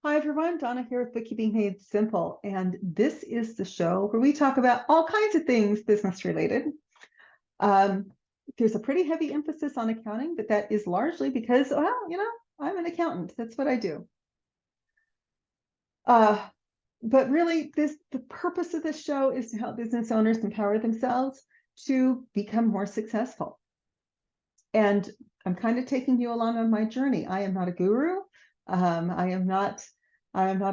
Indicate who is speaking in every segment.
Speaker 1: Hi everyone, Donna here with Bookkeeping Made Simple, and this is the show where we talk about all kinds of things business related. There's a pretty heavy emphasis on accounting, but that is largely because, well, I'm an accountant. That's what I do. But really, the purpose of this show is to help business owners empower themselves to become more successful. And I'm kind of taking you along on my journey. I am not a guru. I am not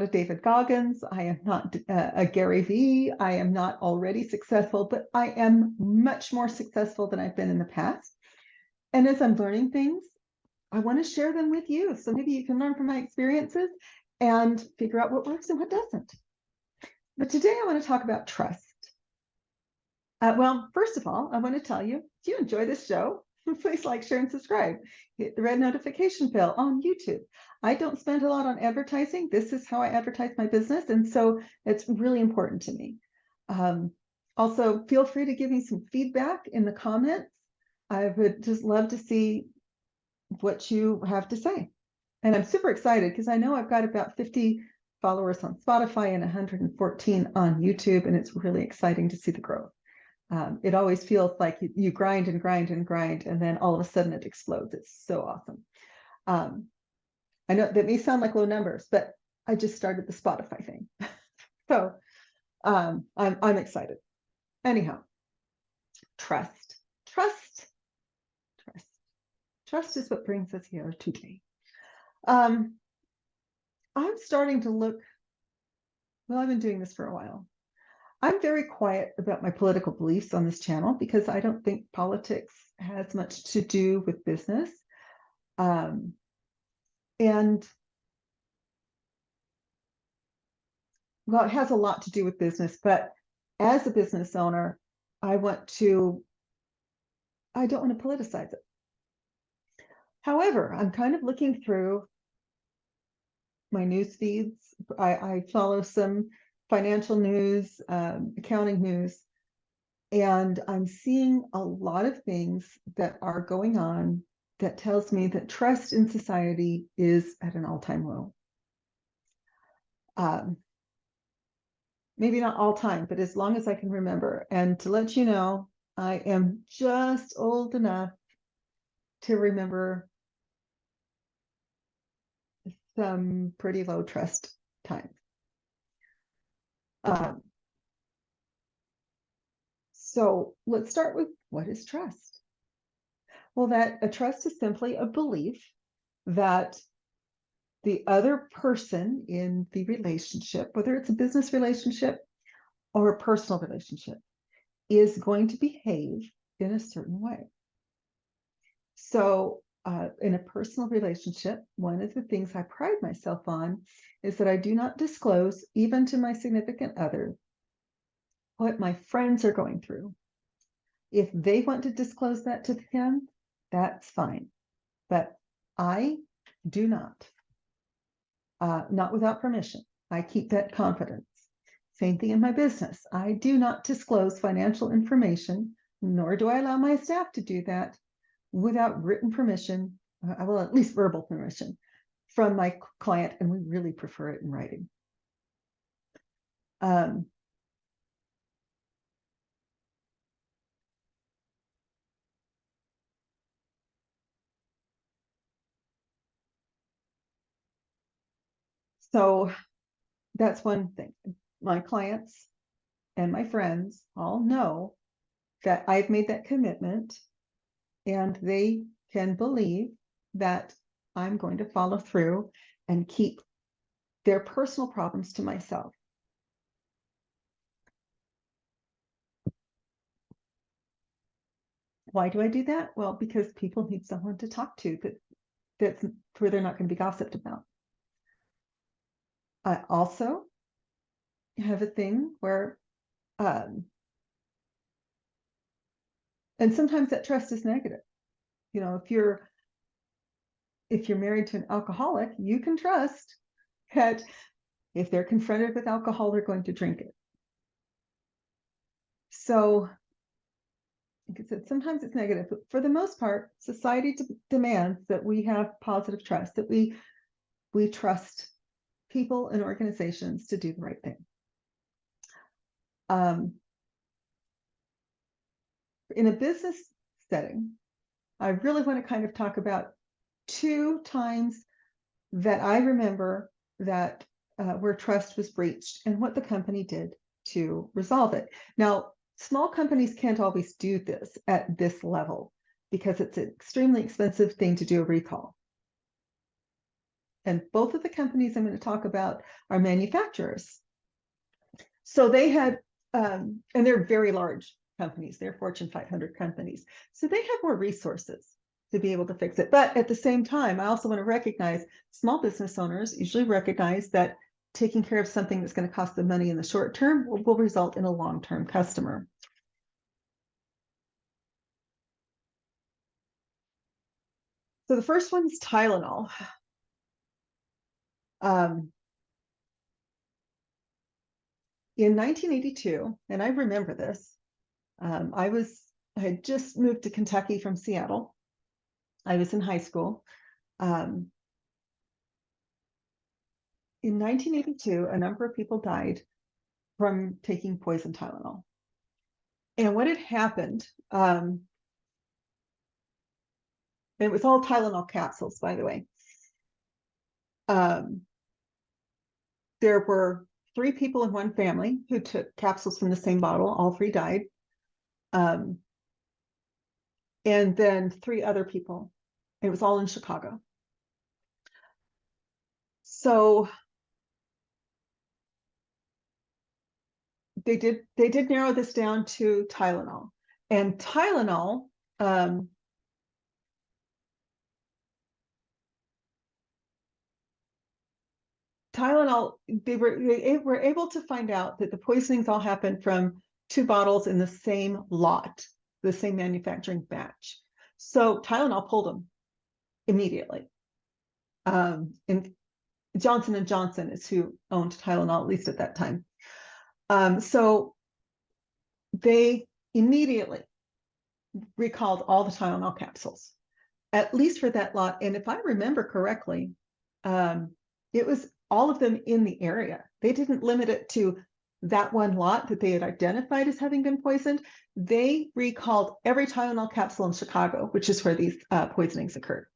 Speaker 1: a David Goggins. I am not a Gary Vee. I am not already successful, but I am much more successful than I've been in the past. And as I'm learning things, I want to share them with you. So maybe you can learn from my experiences and figure out what works and what doesn't. But today I want to talk about trust. Well, first of all, I want to tell you, if you enjoy this show, please like, share, and subscribe. Hit the red notification bell on YouTube. I don't spend a lot on advertising. This is how I advertise my business, and so it's really important to me. Also, feel free to give me some feedback in the comments. I would just love to see what you have to say. And I'm super excited because I know I've got about 50 followers on Spotify and 114 on YouTube, and it's really exciting to see the growth. It always feels like you grind and grind and grind, and then all of a sudden it explodes. It's so awesome. I know that may sound like low numbers, but I just started the Spotify thing. So I'm excited. Anyhow, trust is what brings us here today. I'm starting to look, well, I've been doing this for a while. I'm very quiet about my political beliefs on this channel because I don't think politics has much to do with business. And well, it has a lot to do with business, but as a business owner, I don't want to politicize it. However, I'm kind of looking through my news feeds. I follow some financial news, accounting news, and I'm seeing a lot of things that are going on that tells me that trust in society is at an all-time low. Maybe not all time, but as long as I can remember. And to let you know, I am just old enough to remember some pretty low trust times. So let's start with, what is trust? Well, a trust is simply a belief that the other person in the relationship, whether it's a business relationship or a personal relationship, is going to behave in a certain way. So in a personal relationship, one of the things I pride myself on is that I do not disclose, even to my significant other, what my friends are going through. If they want to disclose that to him, that's fine. But I do not without permission. I keep that confidence. Same thing in my business. I do not disclose financial information, nor do I allow my staff to do that without written permission, well, at least verbal permission from my client, and we really prefer it in writing. So that's one thing. My clients and my friends all know that I've made that commitment, and they can believe that I'm going to follow through and keep their personal problems to myself. Why do I do that? Well, because people need someone to talk to that's where they're not going to be gossiped about. I also have a thing where, and sometimes that trust is negative. You know, if you're married to an alcoholic, you can trust that if they're confronted with alcohol, they're going to drink it. So, like I said, sometimes it's negative, but for the most part, society demands that we have positive trust, that we trust people and organizations to do the right thing. In a business setting, I really want to kind of talk about 2 times that I remember that where trust was breached and what the company did to resolve it. Now, small companies can't always do this at this level because it's an extremely expensive thing to do a recall. And both of the companies I'm going to talk about are manufacturers. So they had, and they're very large companies, they're Fortune 500 companies. So they have more resources to be able to fix it. But at the same time, I also want to recognize small business owners usually recognize that taking care of something that's going to cost them money in the short term will result in a long-term customer. So the first one is Tylenol. In 1982, and I remember this, I had just moved to Kentucky from Seattle. I was in high school. In 1982, a number of people died from taking poison Tylenol. And what had happened, it was all Tylenol capsules, by the way. There were 3 people in one family who took capsules from the same bottle. All 3 died. And then 3 other people. It was all in Chicago. So they did narrow this down to Tylenol. And Tylenol, they were able to find out that the poisonings all happened from 2 bottles in the same lot, the same manufacturing batch. So Tylenol pulled them immediately. And Johnson & Johnson is who owned Tylenol, at least at that time. So they immediately recalled all the Tylenol capsules, at least for that lot. And if I remember correctly, it was all of them in the area. They didn't limit it to that one lot that they had identified as having been poisoned. They recalled every Tylenol capsule in Chicago, which is where these poisonings occurred.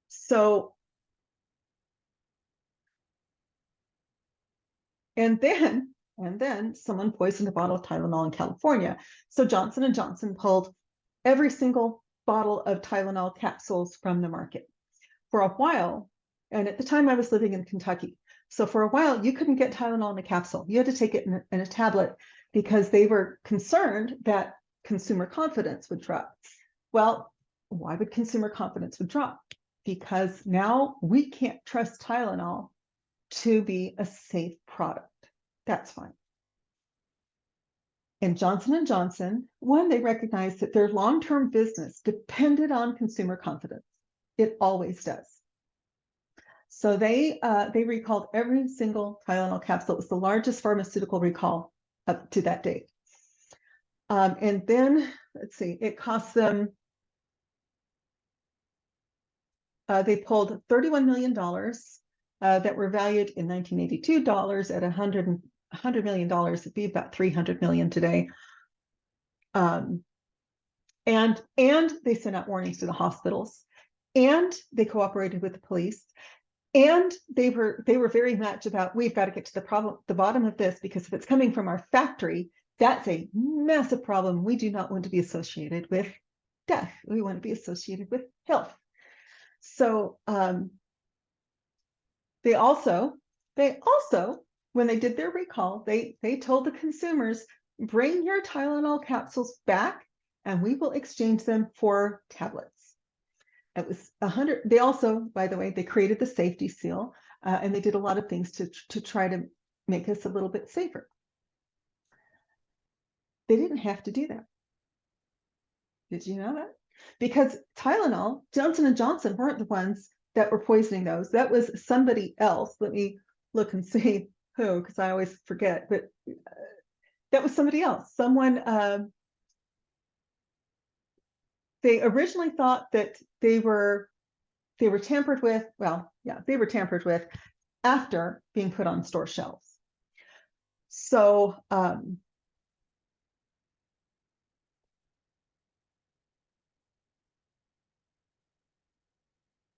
Speaker 1: So, and then someone poisoned a bottle of Tylenol in California. So Johnson & Johnson pulled every single bottle of Tylenol capsules from the market. For a while, and at the time I was living in Kentucky, so for a while you couldn't get Tylenol in a capsule. You had to take it in a tablet because they were concerned that consumer confidence would drop. Well, why would consumer confidence would drop? Because now we can't trust Tylenol to be a safe product. That's fine. And Johnson & Johnson, one, they recognized that their long-term business depended on consumer confidence. It always does. So they recalled every single Tylenol capsule. It was the largest pharmaceutical recall up to that date. And then, let's see, it cost them, they pulled $31 million that were valued in 1982 dollars at $100 million. It'd be about 300 million today. And they sent out warnings to the hospitals, and they cooperated with the police. And they were very much about, we've got to get to the bottom of this, because if it's coming from our factory, that's a massive problem. We do not want to be associated with death. We want to be associated with health. So they also, when they did their recall, they told the consumers, bring your Tylenol capsules back and we will exchange them for tablets. It was 100. They also, by the way, they created the safety seal, and they did a lot of things to try to make us a little bit safer. They didn't have to do that. Did you know that? Because Tylenol, Johnson & Johnson weren't the ones that were poisoning those. That was somebody else. Let me look and see who, because I always forget. But That was somebody else. Someone, they originally thought that they were tampered with. Well, yeah, they were tampered with after being put on store shelves. So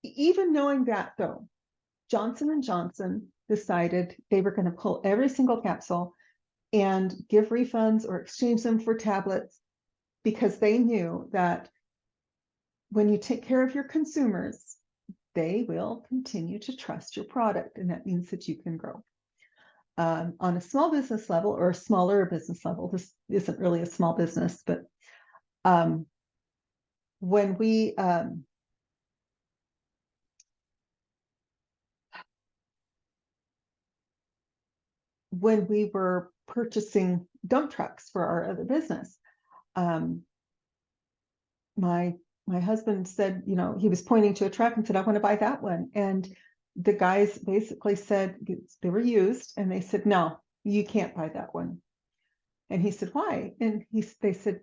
Speaker 1: even knowing that, though, Johnson & Johnson decided they were going to pull every single capsule and give refunds or exchange them for tablets, because they knew that when you take care of your consumers, they will continue to trust your product, and that means that you can grow. On a small business level, or a smaller business level, this isn't really a small business, but when we were purchasing dump trucks for our other business, my husband said, he was pointing to a truck and said, I want to buy that one. And the guys basically said, they were used, and they said, no, you can't buy that one. And he said, why? And they said,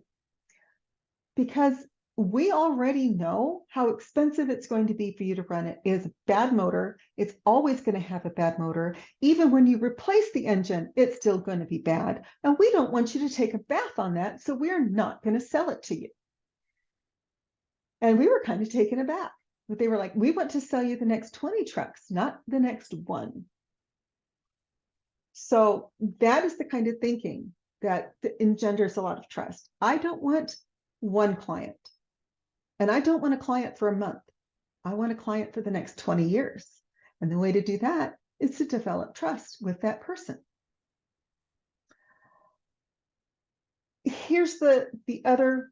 Speaker 1: because we already know how expensive it's going to be for you to run it. It is a bad motor. It's always going to have a bad motor. Even when you replace the engine, it's still going to be bad. And we don't want you to take a bath on that, so we're not going to sell it to you. And we were kind of taken aback. But they were like, we want to sell you the next 20 trucks, not the next one. So that is the kind of thinking that engenders a lot of trust. I don't want one client, and I don't want a client for a month. I want a client for the next 20 years. And the way to do that is to develop trust with that person. Here's the other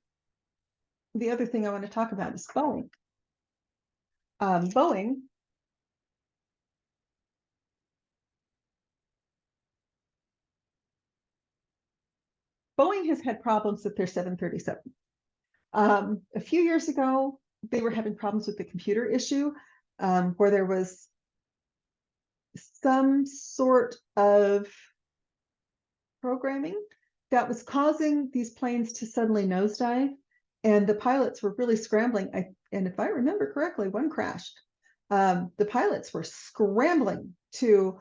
Speaker 1: thing I want to talk about is Boeing. Boeing has had problems with their 737. A few years ago, they were having problems with the computer issue, where there was some sort of programming that was causing these planes to suddenly nosedive, and the pilots were really scrambling. And if I remember correctly, one crashed. The pilots were scrambling to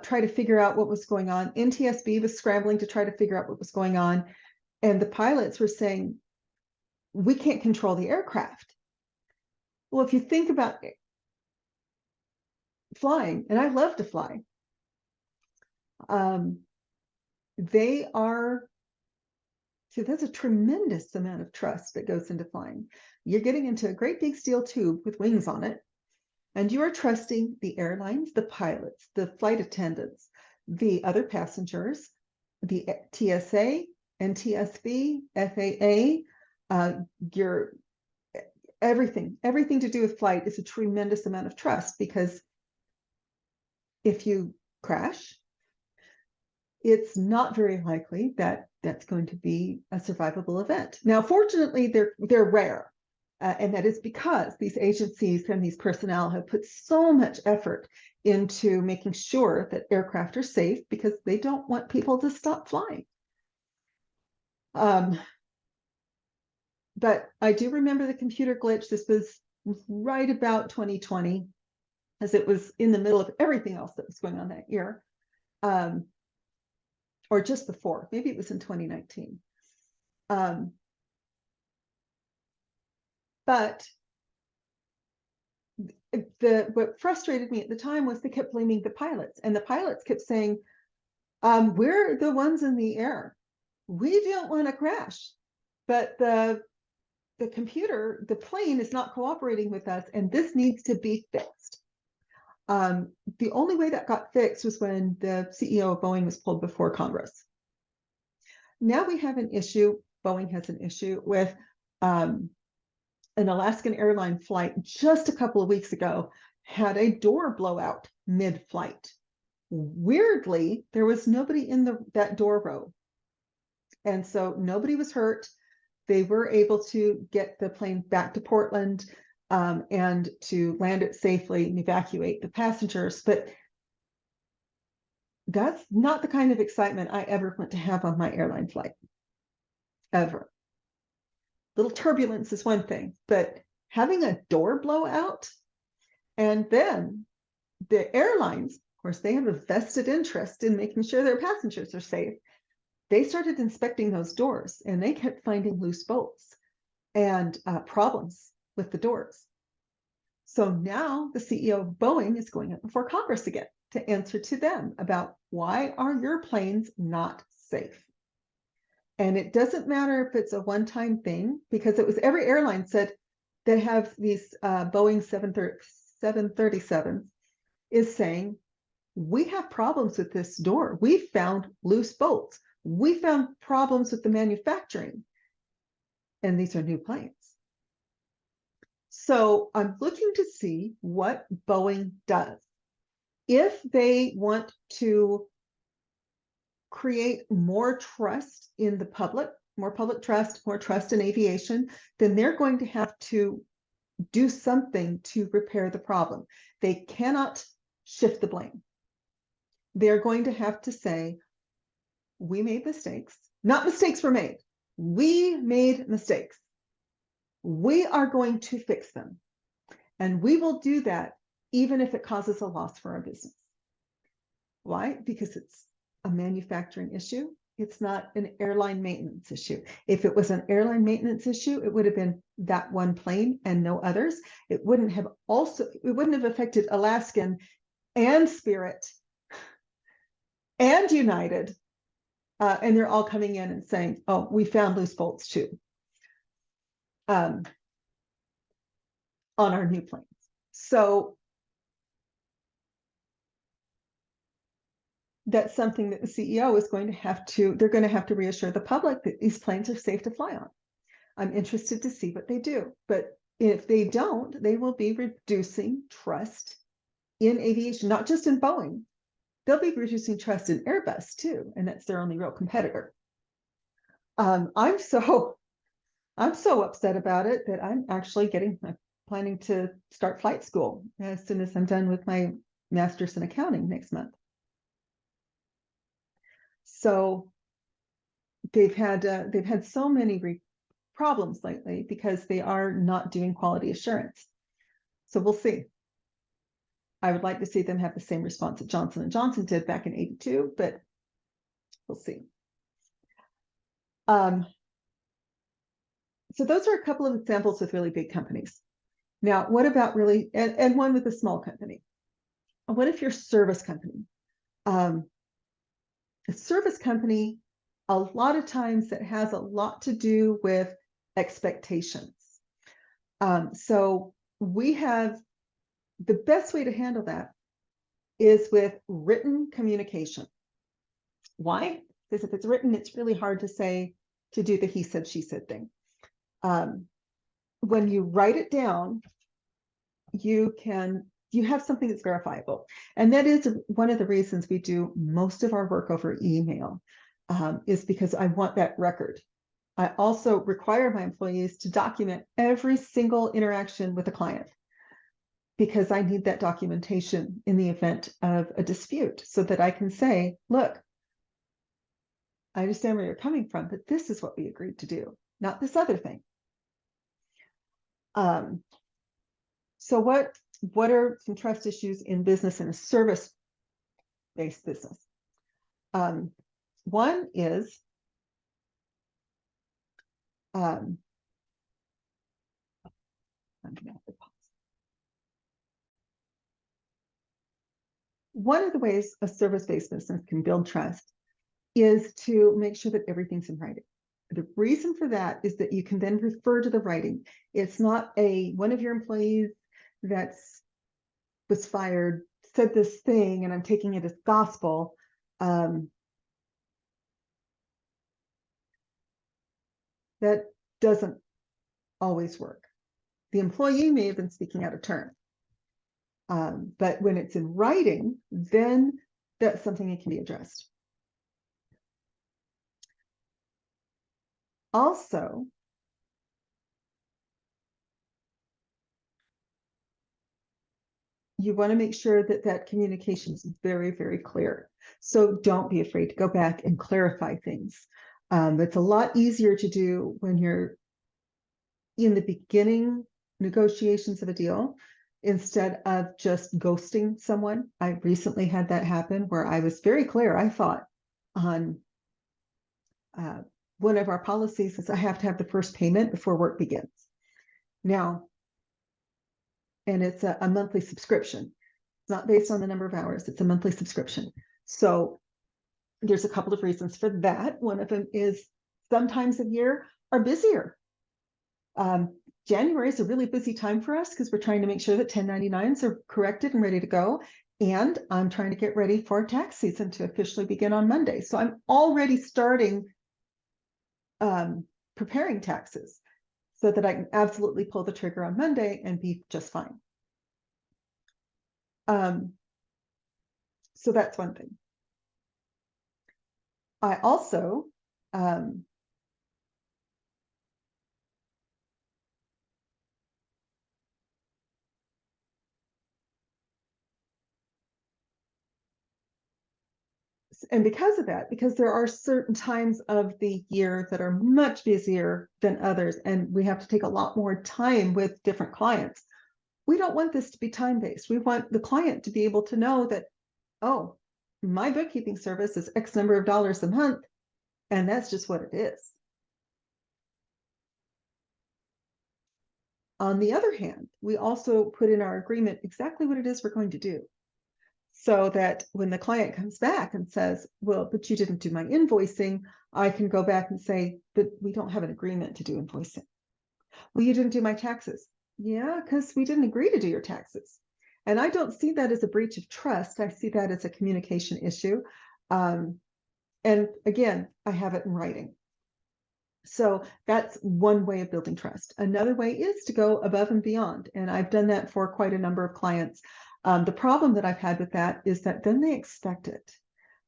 Speaker 1: try to figure out what was going on. NTSB was scrambling to try to figure out what was going on. And the pilots were saying, we can't control the aircraft. Well, if you think about flying, and I love to fly, so that's a tremendous amount of trust that goes into flying. You're getting into a great big steel tube with wings on it, and you are trusting the airlines, the pilots, the flight attendants, the other passengers, the TSA, NTSB, FAA, your everything to do with flight is a tremendous amount of trust, because if you crash, it's not very likely that that's going to be a survivable event. Now, fortunately, they're rare. And that is because these agencies and these personnel have put so much effort into making sure that aircraft are safe, because they don't want people to stop flying. But I do remember the computer glitch. This was right about 2020, as it was in the middle of everything else that was going on that year. Or just before, maybe it was in 2019. But what frustrated me at the time was they kept blaming the pilots, and the pilots kept saying, we're the ones in the air. We don't want to crash, but the plane is not cooperating with us, and this needs to be fixed. The only way that got fixed was when the CEO of Boeing was pulled before Congress. Now we have an issue, Boeing has an issue with an Alaskan airline flight just a couple of weeks ago had a door blowout mid-flight. Weirdly, there was nobody in that door row. And so nobody was hurt. They were able to get the plane back to Portland and to land it safely and evacuate the passengers. But That's not the kind of excitement I ever want to have on my airline flight, ever. Little turbulence is one thing, but having a door blow out, and then the airlines, of course, they have a vested interest in making sure their passengers are safe. They started inspecting those doors and they kept finding loose bolts and problems with the doors. So now the CEO of Boeing is going up before Congress again to answer to them about why are your planes not safe? And it doesn't matter if it's a one-time thing, because it was every airline said they have these Boeing 737s is saying, we have problems with this door. We found loose bolts. We found problems with the manufacturing. And these are new planes. So I'm looking to see what Boeing does. If they want to create more trust in the public, more public trust, more trust in aviation, then they're going to have to do something to repair the problem. They cannot shift the blame. They're going to have to say, we made mistakes. Not mistakes were made. We made mistakes. We are going to fix them. And we will do that even if it causes a loss for our business. Why? Because it's a manufacturing issue. It's not an airline maintenance issue. If it was an airline maintenance issue, it would have been that one plane and no others. It wouldn't have affected Alaskan and Spirit and United. And they're all coming in and saying, oh, we found loose bolts too on our new planes. So that's something that the CEO is going to have to, they're going to have to reassure the public that these planes are safe to fly on. I'm interested to see what they do. But if they don't, they will be reducing trust in aviation, not just in Boeing. They'll be reducing trust in Airbus too, and that's their only real competitor. I'm so upset about it that I'm actually planning to start flight school as soon as I'm done with my master's in accounting next month. So they've had so many problems lately because they are not doing quality assurance. So we'll see. I would like to see them have the same response that Johnson & Johnson did back in '82, but we'll see. So those are a couple of examples with really big companies. Now, what about really, and one with a small company? What if you're a service company? A service company, a lot of times that has a lot to do with expectations. So we have the best way to handle that is with written communication. Why? Because if it's written, it's really hard to say, to do the he said, she said thing. When you write it down, you have something that's verifiable. And that is one of the reasons we do most of our work over email, is because I want that record. I also require my employees to document every single interaction with a client, because I need that documentation in the event of a dispute so that I can say, look, I understand where you're coming from, but this is what we agreed to do, not this other thing. So what are some trust issues in business, in a service-based business? One is I'm gonna have to pause. One of the ways a service-based business can build trust is to make sure that everything's in writing. The reason for that is that you can then refer to the writing. It's not one of your employees was fired, said this thing, and I'm taking it as gospel. That doesn't always work. The employee may have been speaking out of turn. But when it's in writing, then that's something that can be addressed. Also, you want to make sure that that communication is very, very clear. So don't be afraid to go back and clarify things. It's a lot easier to do when you're in the beginning negotiations of a deal instead of just ghosting someone. I recently had that happen where I was very clear. I thought on one of our policies is I have to have the first payment before work begins. Now, and it's a monthly subscription. It's not based on the number of hours. It's a monthly subscription. So there's a couple of reasons for that. One of them is some times of year are busier. January is a really busy time for us because we're trying to make sure that 1099s are corrected and ready to go. And I'm trying to get ready for tax season to officially begin on Monday. So I'm already starting preparing taxes so that I can absolutely pull the trigger on Monday and be just fine. So that's one thing. I also and because of that, because there are certain times of the year that are much busier than others, and we have to take a lot more time with different clients, we don't want this to be time-based. We want the client to be able to know that, oh, my bookkeeping service is X number of dollars a month, and that's just what it is. On the other hand, we also put in our agreement exactly what it is we're going to do, so that when the client comes back and says, well, but you didn't do my invoicing, I can go back and say, but we don't have an agreement to do invoicing. Well, you didn't do my taxes. Yeah, because we didn't agree to do your taxes. And I don't see that as a breach of trust. I see that as a communication issue. And again, I have it in writing. So that's one way of building trust. Another way is to go above and beyond. And I've done that for quite a number of clients. The problem that I've had with that is that then they expect it.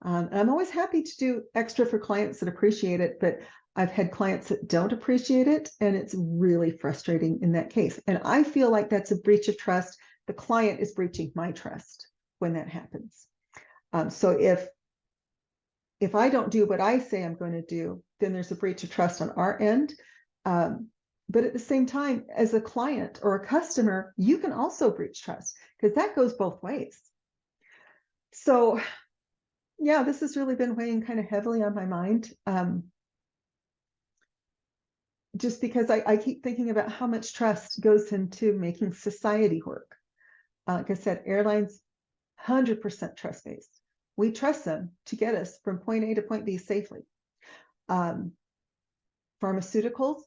Speaker 1: And I'm always happy to do extra for clients that appreciate it, but I've had clients that don't appreciate it, and it's really frustrating in that case. And I feel like that's a breach of trust. The client is breaching my trust when that happens. So if I don't do what I say I'm going to do, then there's a breach of trust on our end. But at the same time, as a client or a customer, you can also breach trust because that goes both ways. So yeah, this has really been weighing kind of heavily on my mind. Just because I keep thinking about how much trust goes into making society work. Like I said, airlines, 100% trust-based. We trust them to get us from point A to point B safely. Pharmaceuticals,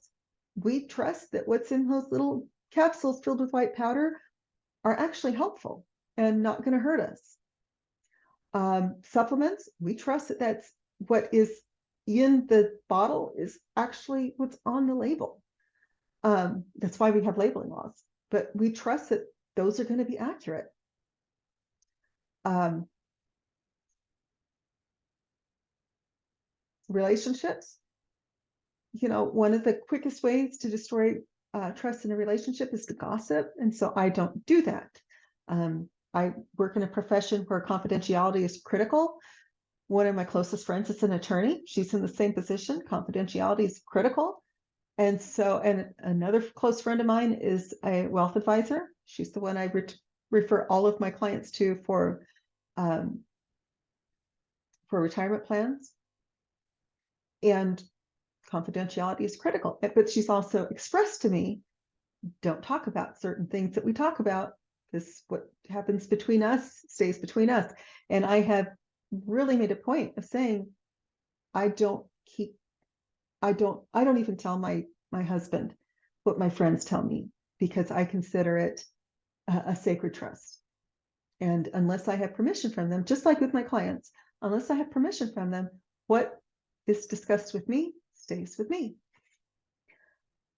Speaker 1: we trust that what's in those little capsules filled with white powder are actually helpful and not going to hurt us. Supplements, we trust that that's what is in the bottle is actually what's on the label. That's why we have labeling laws, but we trust that those are going to be accurate. Relationships, you know, one of the quickest ways to destroy trust in a relationship is to gossip. And so I don't do that. I work in a profession where confidentiality is critical. One of my closest friends is an attorney. She's in the same position. Confidentiality is critical. And so, and another close friend of mine is a wealth advisor. She's the one I refer all of my clients to for retirement plans. And confidentiality is critical. But she's also expressed to me, don't talk about certain things that we talk about, because what happens between us stays between us. And I have really made a point of saying, I don't even tell my husband what my friends tell me, because I consider it a sacred trust. And unless I have permission from them, just like with my clients, unless I have permission from them, what is discussed with me stays with me.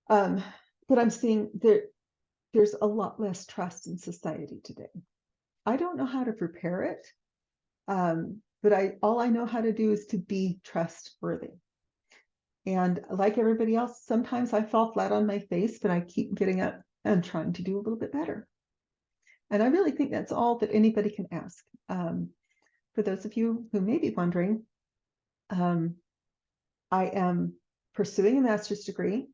Speaker 1: But I'm seeing there's a lot less trust in society today. I don't know how to prepare it, but all I know how to do is to be trustworthy. And like everybody else, sometimes I fall flat on my face, but I keep getting up and trying to do a little bit better. And I really think that's all that anybody can ask. for those of you who may be wondering, I am pursuing a master's degree.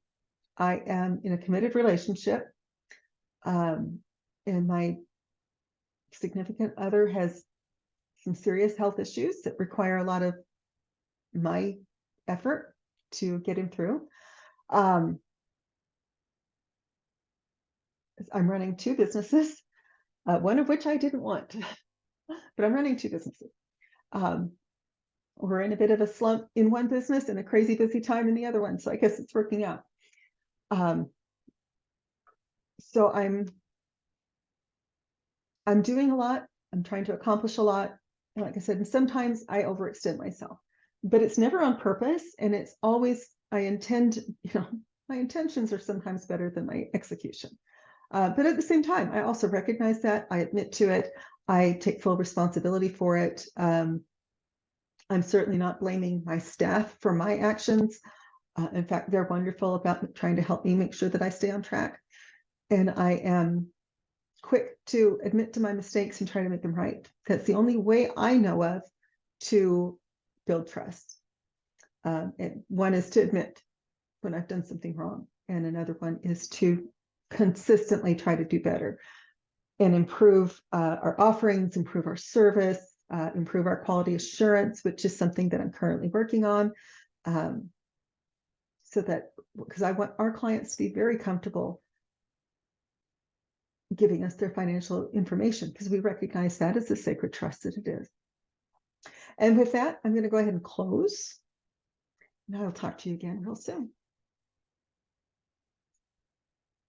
Speaker 1: I am in a committed relationship, and my significant other has some serious health issues that require a lot of my effort to get him through. I'm running 2 businesses, one of which I didn't want, but I'm running 2 businesses. We're in a bit of a slump in one business and a crazy busy time in the other one, so I guess it's working out. So I'm doing a lot. I'm trying to accomplish a lot. And like I said, and sometimes I overextend myself, but it's never on purpose. And it's always, I intend, my intentions are sometimes better than my execution. But at the same time, I also recognize that, I admit to it, I take full responsibility for it. I'm certainly not blaming my staff for my actions. In fact, they're wonderful about trying to help me make sure that I stay on track. And I am quick to admit to my mistakes and try to make them right. That's the only way I know of to build trust. And one is to admit when I've done something wrong, and another one is to consistently try to do better and improve our offerings, improve our service, improve our quality assurance, which is something that I'm currently working on. So that, because I want our clients to be very comfortable giving us their financial information, because we recognize that as a sacred trust that it is. And with that, I'm going to go ahead and close. And I'll talk to you again real soon.